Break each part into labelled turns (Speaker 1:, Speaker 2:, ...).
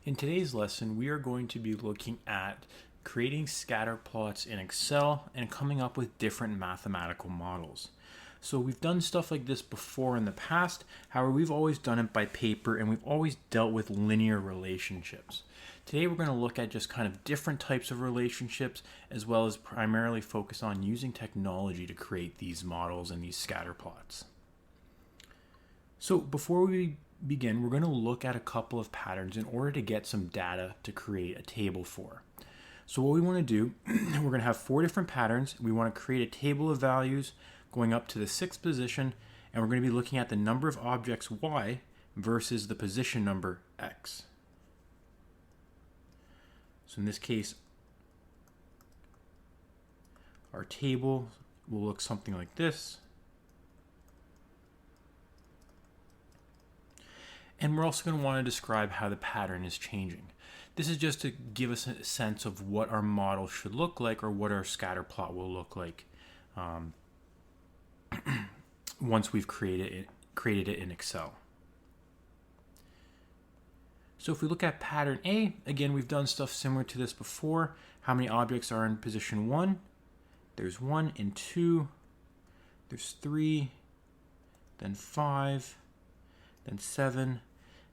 Speaker 1: In today's lesson, we are going to be looking at creating scatter plots in Excel and coming up with different mathematical models. So we've done stuff like this before in the past, however we've always done it by paper and we've always dealt with linear relationships. Today we're going to look at just kind of different types of relationships as well as primarily focus on using technology to create these models and these scatter plots. So before we begin, we're going to look at a couple of patterns in order to get some data to create a table for. So what we want to do, we're going to have 4 different patterns. We want to create a table of values going up to the 6th position, and we're going to be looking at the number of objects y versus the position number x. So in this case, our table will look something like this. And we're also going to want to describe how the pattern is changing. This is just to give us a sense of what our model should look like or what our scatter plot will look like once we've created it in Excel. So if we look at pattern A, again, we've done stuff similar to this before. How many objects are in position 1? There's 1 and 2. There's 3, then 5, then 7.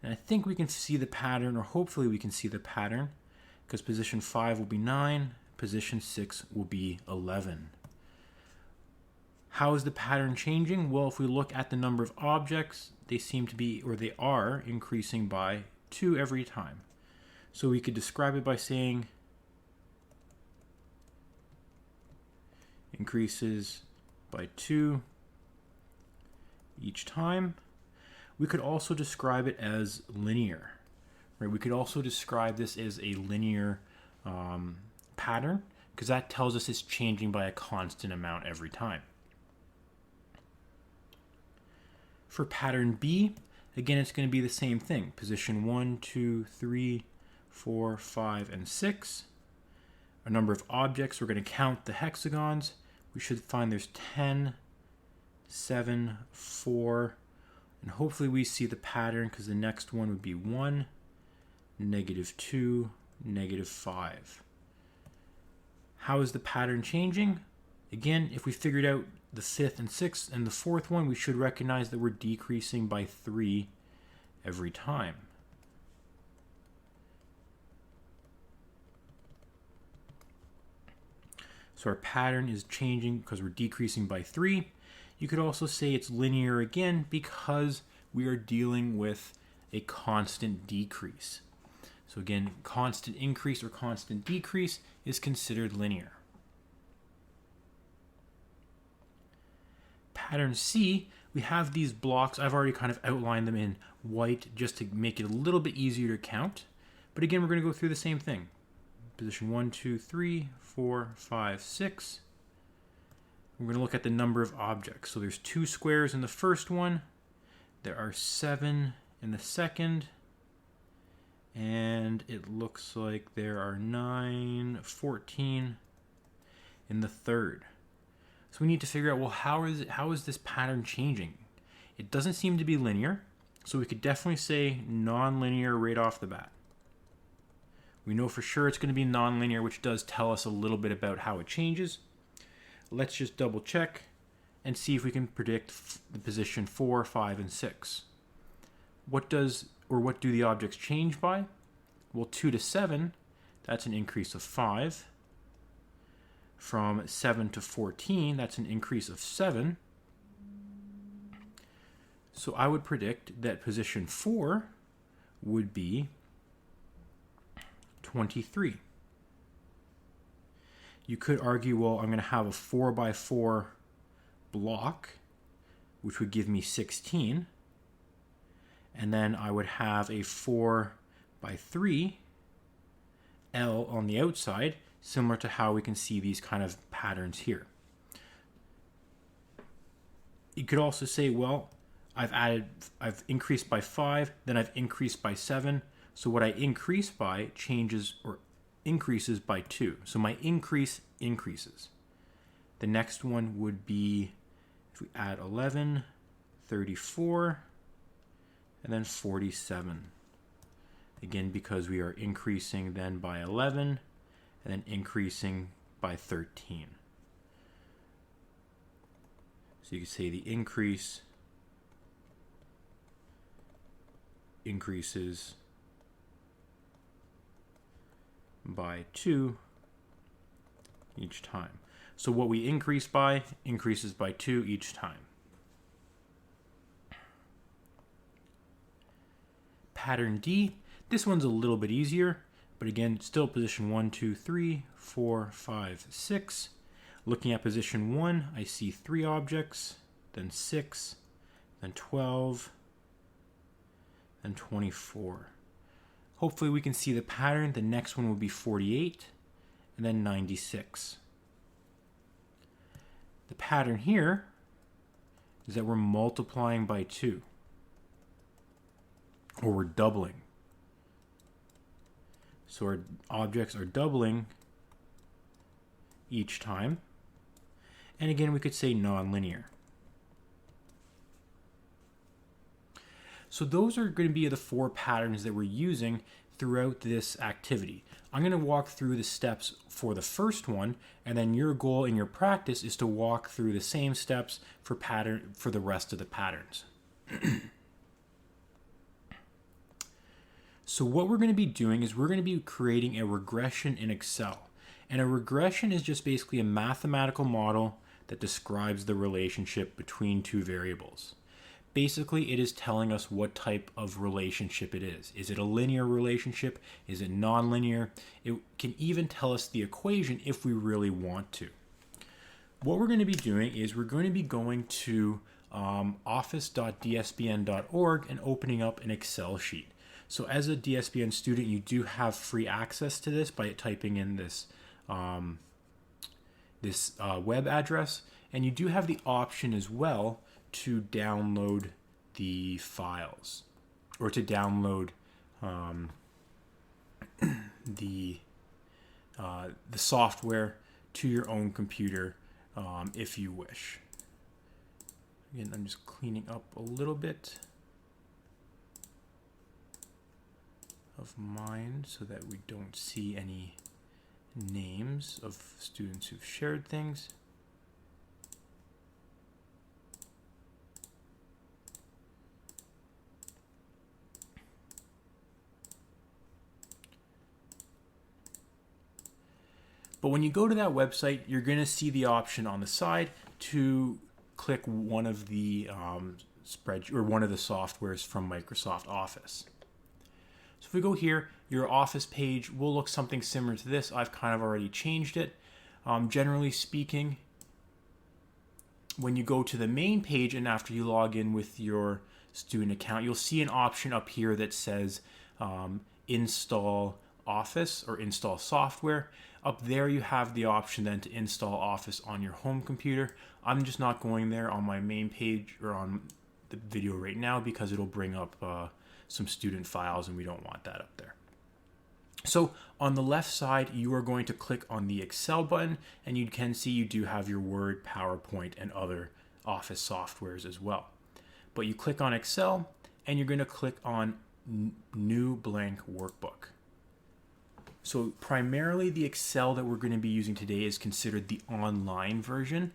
Speaker 1: And I think we can see the pattern, or hopefully we can see the pattern, because position 5 will be 9, position 6 will be 11. How is the pattern changing? Well, if we look at the number of objects, they seem to be, or they are, increasing by 2 every time. So we could describe it by saying increases by 2 each time. We could also describe it as linear, right? We could also describe this as a linear pattern, because that tells us it's changing by a constant amount every time. For pattern B, again, it's going to be the same thing. Position 1, 2, 3, 4, 5, and 6. A number of objects, we're going to count the hexagons. We should find there's 10, 7, 4, and hopefully we see the pattern, because the next one would be 1, -2, -5. How is the pattern changing? Again, if we figured out the 5th and 6th and the 4th one, we should recognize that we're decreasing by 3 every time. So our pattern is changing because we're decreasing by 3. You could also say it's linear again because we are dealing with a constant decrease. So again, constant increase or constant decrease is considered linear. Pattern C, we have these blocks. I've already kind of outlined them in white just to make it a little bit easier to count. But again, we're going to go through the same thing. Position 1, 2, 3, 4, 5, 6. We're going to look at the number of objects. So there's 2 squares in the first one. There are 7 in the second. And it looks like there are 9, 14 in the third. So we need to figure out, well, how is this pattern changing? It doesn't seem to be linear. So we could definitely say non-linear right off the bat. We know for sure it's going to be non-linear, which does tell us a little bit about how it changes. Let's just double check and see if we can predict the position 4, 5, and 6. What do the objects change by? Well, 2 to 7, that's an increase of 5. From 7 to 14, that's an increase of 7. So I would predict that position 4 would be 23. You could argue, well, I'm going to have a 4 by 4 block, which would give me 16. And then I would have a 4 by 3 L on the outside, similar to how we can see these kind of patterns here. You could also say, well, I've increased by 5, then I've increased by 7. So what I increase by changes or increases by 2. So my increase increases. The next one would be, if we add 11, 34, and then 47. Again, because we are increasing then by 11 and then increasing by 13. So you can say the increase increases by 2 each time. So what we increase by increases by 2 each time. Pattern D, this one's a little bit easier, but again, still position 1, 2, 3, 4, 5, 6. Looking at position 1, I see 3 objects, then 6, then 12, then 24. Hopefully we can see the pattern. The next one will be 48, and then 96. The pattern here is that we're multiplying by 2, or we're doubling. So our objects are doubling each time. And again, we could say nonlinear. So those are going to be the 4 patterns that we're using throughout this activity. I'm going to walk through the steps for the first one, and then your goal in your practice is to walk through the same steps for the rest of the patterns. So what we're going to be doing is we're going to be creating a regression in Excel. And a regression is just basically a mathematical model that describes the relationship between 2 variables. Basically, it is telling us what type of relationship it is. Is it a linear relationship? Is it nonlinear? It can even tell us the equation if we really want to. What we're going to be doing is we're going to be going to office.dsbn.org and opening up an Excel sheet. So as a DSBN student, you do have free access to this by typing in this web address, and you do have the option as well to download the files, or to download the software to your own computer if you wish. Again, I'm just cleaning up a little bit of mine so that we don't see any names of students who've shared things. But when you go to that website, you're going to see the option on the side to click one of the spreadsheet or one of the softwares from Microsoft Office. So if we go here, your Office page will look something similar to this. I've kind of already changed it. Generally speaking, when you go to the main page and after you log in with your student account, you'll see an option up here that says install Office or install software. Up there you have the option then to install Office on your home computer. I'm just not going there on my main page or on the video right now because it'll bring up some student files and we don't want that up there. So on the left side, you are going to click on the Excel button, and you can see you do have your Word, PowerPoint, and other Office softwares as well. But you click on Excel, and you're going to click on New Blank Workbook. So primarily the Excel that we're going to be using today is considered the online version.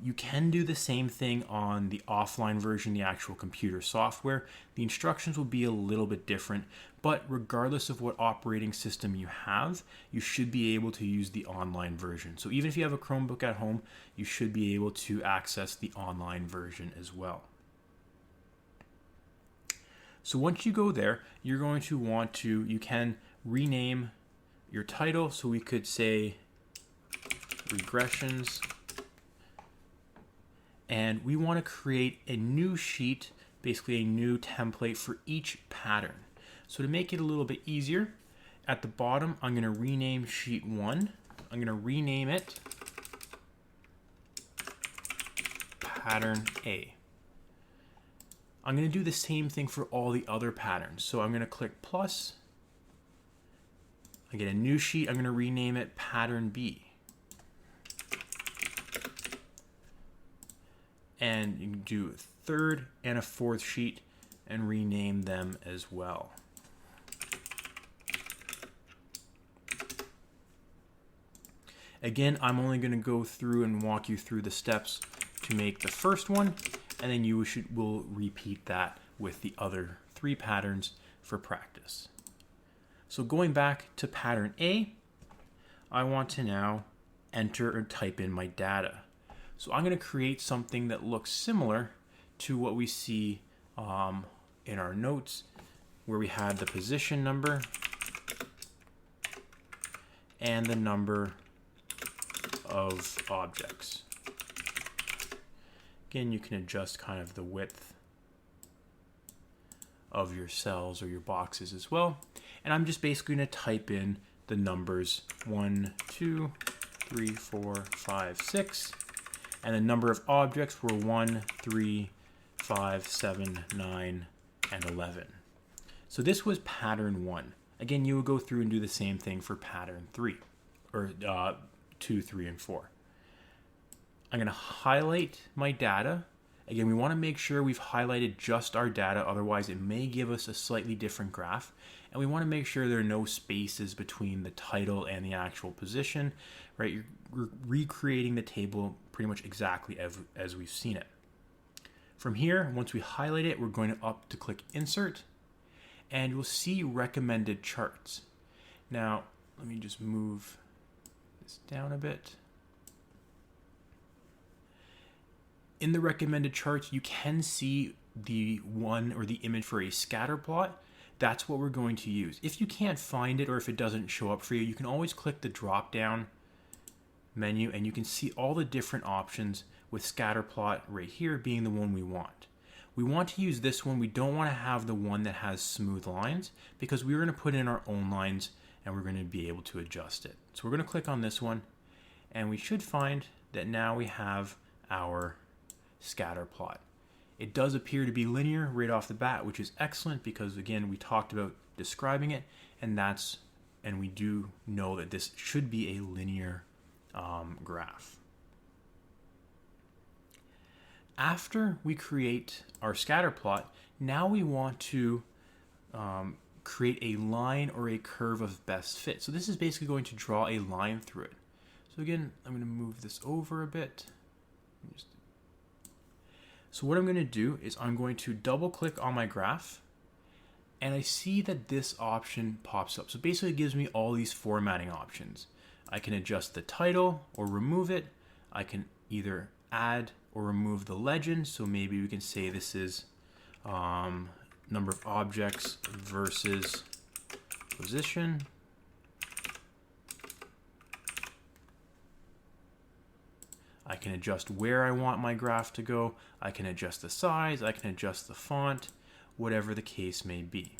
Speaker 1: You can do the same thing on the offline version, the actual computer software. The instructions will be a little bit different, but regardless of what operating system you have, you should be able to use the online version. So even if you have a Chromebook at home, you should be able to access the online version as well. So once you go there, you're going to want to, you can rename your title. So we could say regressions. And we want to create a new sheet, basically a new template for each pattern. So to make it a little bit easier, at the bottom, I'm going to rename sheet 1. I'm going to rename it pattern A. I'm going to do the same thing for all the other patterns. So I'm going to click plus. I get a new sheet. I'm going to rename it pattern B. And you can do a third and a fourth sheet and rename them as well. Again, I'm only going to go through and walk you through the steps to make the first one, and then you will repeat that with the other 3 patterns for practice. So going back to pattern A, I want to now enter or type in my data. So I'm going to create something that looks similar to what we see in our notes, where we had the position number and the number of objects. Again, you can adjust kind of the width of your cells or your boxes as well. And I'm just basically going to type in the numbers 1, 2, 3, 4, 5, 6. And the number of objects were 1, 3, 5, 7, 9, and 11. So this was pattern 1. Again, you would go through and do the same thing for pattern 3, or 2, 3, and 4. I'm going to highlight my data. Again, we want to make sure we've highlighted just our data, otherwise it may give us a slightly different graph. And we want to make sure there are no spaces between the title and the actual position, right? You're recreating the table pretty much exactly as we've seen it. From here, once we highlight it, we're going to click Insert, and you'll see recommended charts. Now, let me just move this down a bit. In the recommended charts, you can see the one or the image for a scatter plot. That's what we're going to use. If you can't find it, or if it doesn't show up for you, you can always click the drop down menu and you can see all the different options, with scatter plot right here being the one we want. We want to use this one. We don't want to have the one that has smooth lines, because we're going to put in our own lines and we're going to be able to adjust it. So we're going to click on this one, and we should find that now we have our scatter plot. It does appear to be linear right off the bat, which is excellent, because again, we talked about describing it, and we do know that this should be a linear graph. After we create our scatter plot, now we want to create a line or a curve of best fit. So this is basically going to draw a line through it. So again, I'm going to move this over a bit. So what I'm going to do is I'm going to double click on my graph, and I see that this option pops up. So basically it gives me all these formatting options. I can adjust the title or remove it. I can either add or remove the legend. So maybe we can say this is number of objects versus position. I can adjust where I want my graph to go. I can adjust the size. I can adjust the font, whatever the case may be.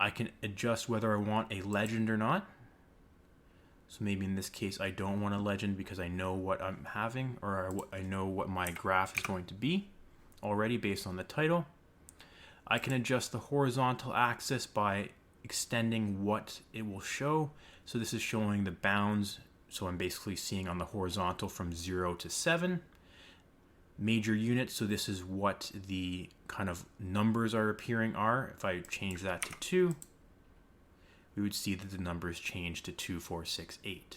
Speaker 1: I can adjust whether I want a legend or not. So maybe in this case, I don't want a legend because I know what I'm having, or I know what my graph is going to be already based on the title. I can adjust the horizontal axis by extending what it will show. So this is showing the bounds. So I'm basically seeing on the horizontal from 0 to 7. Major units, so this is what the kind of numbers are appearing are. If I change that to 2, we would see that the numbers change to 2, 4, 6, 8.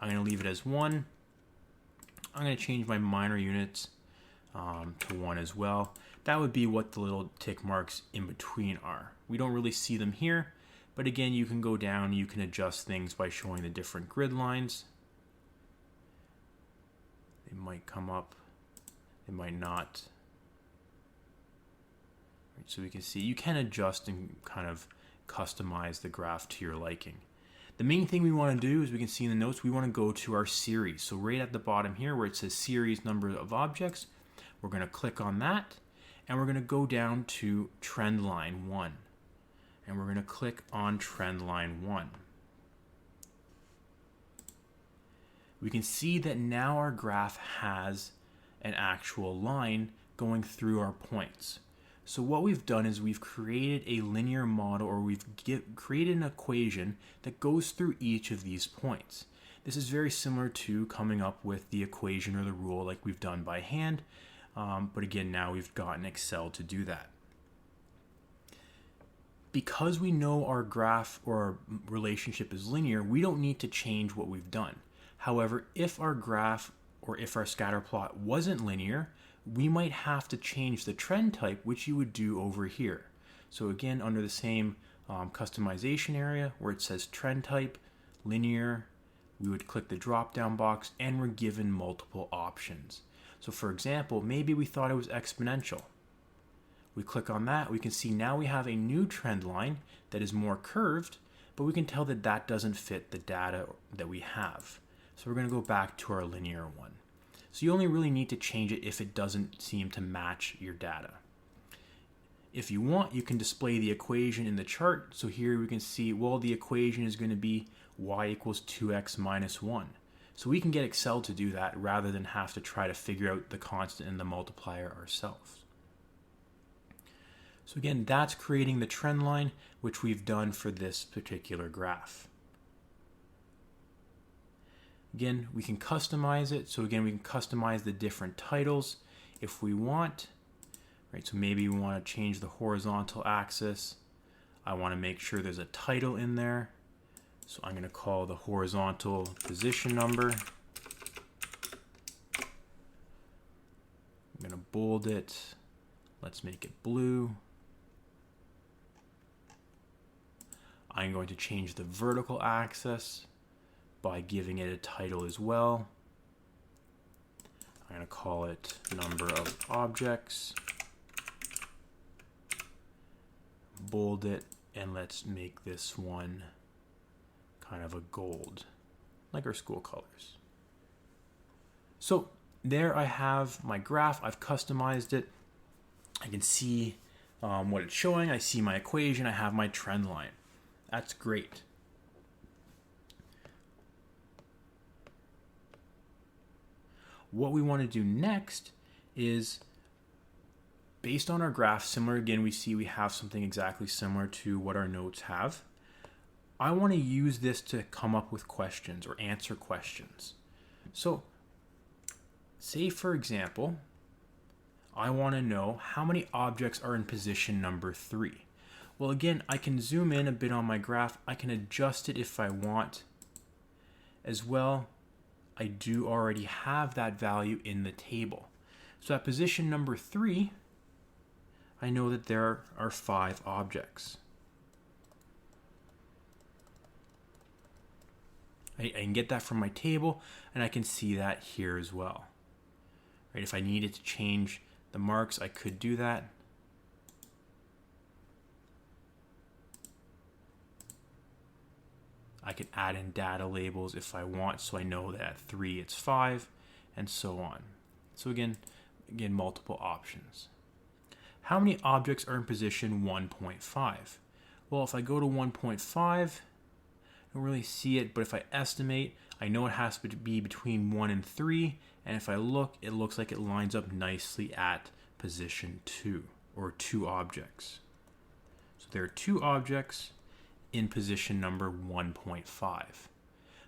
Speaker 1: I'm going to leave it as 1. I'm going to change my minor units to 1 as well. That would be what the little tick marks in between are. We don't really see them here, but again, you can go down, you can adjust things by showing the different grid lines. They might come up, they might not. Right, so we can see you can adjust and kind of customize the graph to your liking. The main thing we want to do, as we can see in the notes, we want to go to our series. So right at the bottom here where it says series number of objects, we're going to click on that, and we're going to go down to trend line 1. And we're going to click on trend line 1. We can see that now our graph has an actual line going through our points. So what we've done is we've created a linear model, or we've created an equation that goes through each of these points. This is very similar to coming up with the equation or the rule like we've done by hand. But again, now we've gotten Excel to do that. because we know our graph or our relationship is linear, we don't need to change what we've done. However, if our graph or if our scatter plot wasn't linear, we might have to change the trend type, which you would do over here. So again, under the same customization area where it says trend type, linear, we would click the drop down box and we're given multiple options. So for example, maybe we thought it was exponential. We click on that, we can see now we have a new trend line that is more curved, but we can tell that that doesn't fit the data that we have. So we're going to go back to our linear one. So you only really need to change it if it doesn't seem to match your data. If you want, you can display the equation in the chart. So here we can see, well, the equation is going to be y equals 2x minus 1. So we can get Excel to do that rather than have to try to figure out the constant and the multiplier ourselves. So again, that's creating the trend line, which we've done for this particular graph. Again, we can customize it. So again, we can customize the different titles if we want. Right, so maybe we want to change the horizontal axis. I want to make sure there's a title in there. So I'm going to call the horizontal position number. I'm going to bold it. Let's make it blue. I'm going to change the vertical axis by giving it a title as well. I'm going to call it number of objects. Bold it, and let's make this one kind of a gold, like our school colors. So there I have my graph. I've customized it. I can see what it's showing. I see my equation. I have my trend line. That's great. What we want to do next is, based on our graph, similar again, we see we have something exactly similar to what our notes have. I want to use this to come up with questions or answer questions. So say, for example, I want to know how many objects are in position number 3. Well, again, I can zoom in a bit on my graph. I can adjust it if I want as well. I do already have that value in the table. So at position number 3, I know that there are 5 objects. I can get that from my table, and I can see that here as well. Right? If I needed to change the marks, I could do that. I could add in data labels if I want, so I know that at 3 it's 5, and so on. So again, multiple options. How many objects are in position 1.5? Well, if I go to 1.5, I don't really see it, but if I estimate, I know it has to be between 1 and 3, and if I look, it looks like it lines up nicely at position 2, or 2 objects. So there are 2 objects in position number 1.5.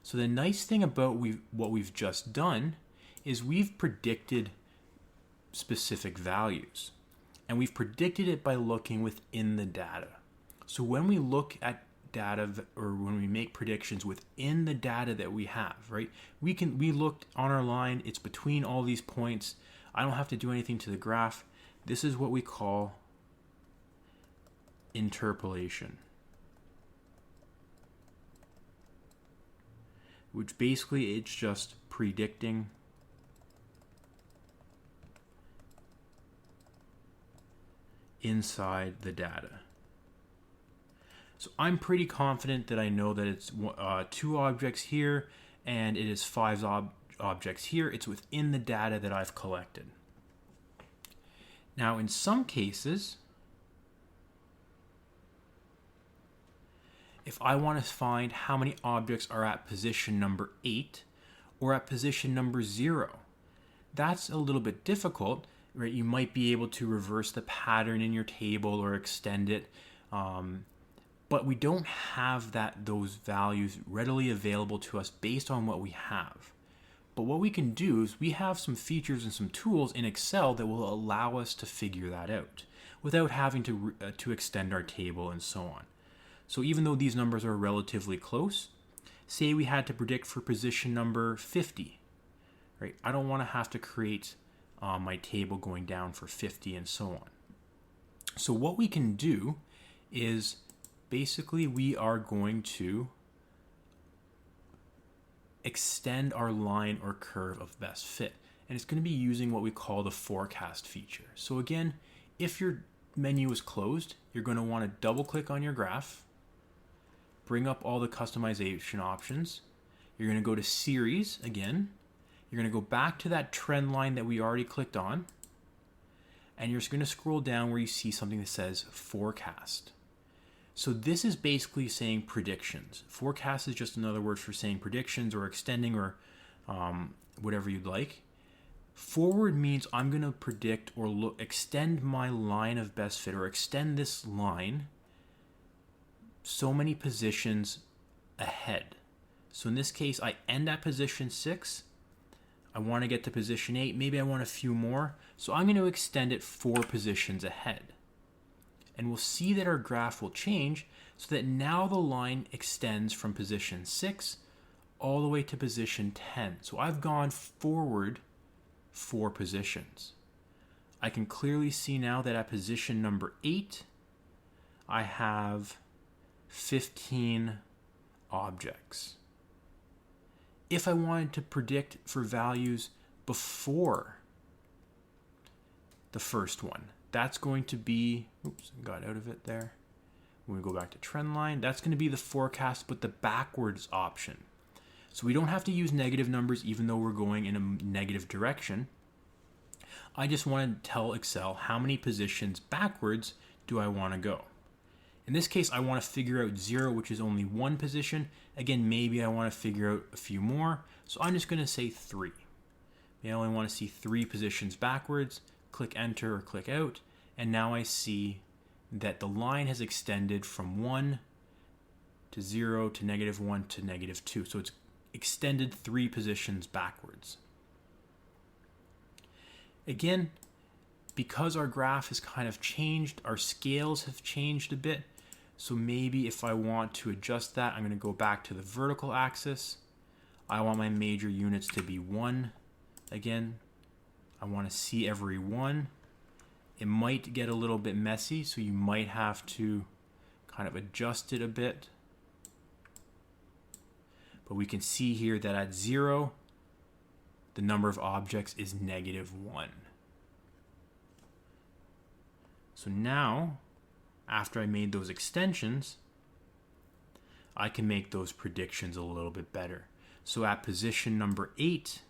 Speaker 1: So the nice thing about what we've just done is we've predicted specific values. And we've predicted it by looking within the data. So when we look at data, or when we make predictions within the data that we have, right? We looked on our line, it's between all these points. I don't have to do anything to the graph. This is what we call interpolation, which basically it's just predicting inside the data. So I'm pretty confident that I know that it's 2 objects here and it is 5 objects here. It's within the data that I've collected. Now in some cases, if I want to find how many objects are at position number 8 or at position number 0, that's a little bit difficult. Right, you might be able to reverse the pattern in your table or extend it, but we don't have those values readily available to us based on what we have. But what we can do is we have some features and some tools in Excel that will allow us to figure that out. without having to extend our table and so on. So even though these numbers are relatively close, say we had to predict for position number 50, right? I don't want to have to create my table going down for 50 and so on. So what we can do is basically we are going to extend our line or curve of best fit. And it's going to be using what we call the forecast feature. So again, if your menu is closed, you're going to want to double click on your graph, bring up all the customization options. You're going to go to series again. You're going to go back to that trend line that we already clicked on. And you're just going to scroll down where you see something that says forecast. So this is basically saying predictions. Forecast is just another word for saying predictions or extending or whatever you'd like. Forward means I'm going to predict or extend my line of best fit or extend this line so many positions ahead. So in this case, I end at position 6. I want to get to position 8. Maybe I want a few more. So I'm going to extend it 4 positions ahead. And we'll see that our graph will change so that now the line extends from position 6 all the way to position 10. So I've gone forward 4 positions. I can clearly see now that at position number 8, I have 15 objects. If I wanted to predict for values before the first one, that's going to be, oops, got out of it there. When we go back to trend line, that's going to be the forecast, but the backwards option. So we don't have to use negative numbers even though we're going in a negative direction. I just want to tell Excel how many positions backwards do I want to go. In this case, I want to figure out 0, which is only 1 position. Again, maybe I want to figure out a few more. So I'm just going to say 3. Maybe I only want to see 3 positions backwards. Click enter or click out. And now I see that the line has extended from 1 to 0 to -1 to -2. So it's extended 3 positions backwards. Again, because our graph has kind of changed, our scales have changed a bit. So maybe if I want to adjust that, I'm going to go back to the vertical axis. I want my major units to be 1. Again, I want to see every 1. It might get a little bit messy, so you might have to kind of adjust it a bit. But we can see here that at 0, the number of objects is -1. So now, after I made those extensions, I can make those predictions a little bit better. So at position number 8,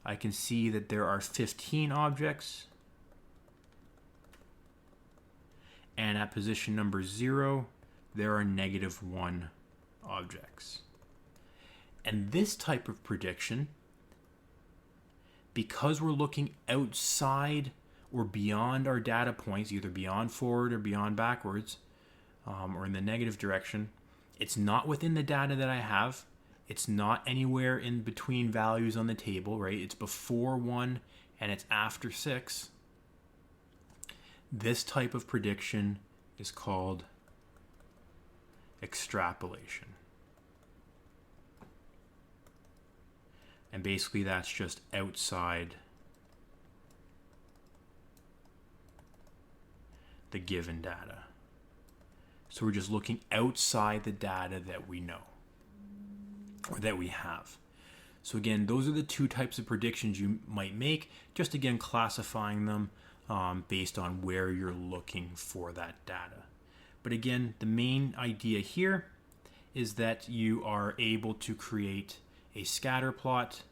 Speaker 1: I can see that there are 15 objects. And at position number 0, there are -1 objects. And this type of prediction, because we're looking outside or beyond our data points, either beyond forward or beyond backwards, or in the negative direction, it's not within the data that I have. It's not anywhere in between values on the table, right? It's before 1 and it's after 6. This type of prediction is called extrapolation. And basically that's just outside the given data. So we're just looking outside the data that we know or that we have. So again, those are the 2 types of predictions you might make, just again classifying them based on where you're looking for that data. But again, the main idea here is that you are able to create a scatter plot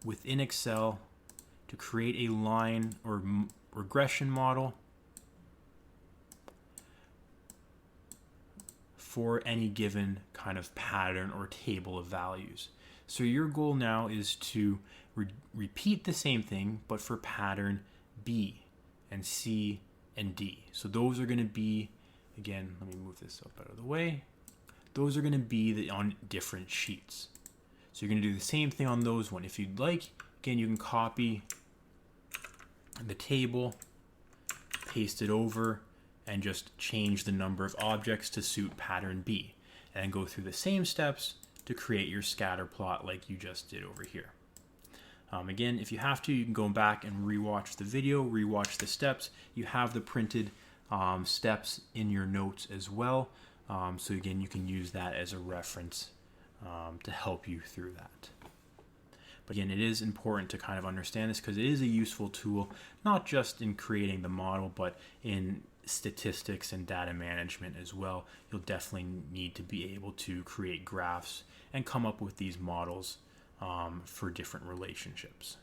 Speaker 1: within Excel to create a line or regression model for any given kind of pattern or table of values. So your goal now is to repeat the same thing, but for pattern B and C and D. So those are going to be, again, let me move this up out of the way. Those are going to be on different sheets. So you're going to do the same thing on those one. If you'd like, again, you can copy the table, paste it over and just change the number of objects to suit pattern B, and go through the same steps to create your scatter plot like you just did over here. Again, if you have to, you can go back and rewatch the video, rewatch the steps. You have the printed steps in your notes as well. So again, you can use that as a reference to help you through that. But again, it is important to kind of understand this because it is a useful tool, not just in creating the model, but in statistics and data management as well. You'll definitely need to be able to create graphs and come up with these models for different relationships.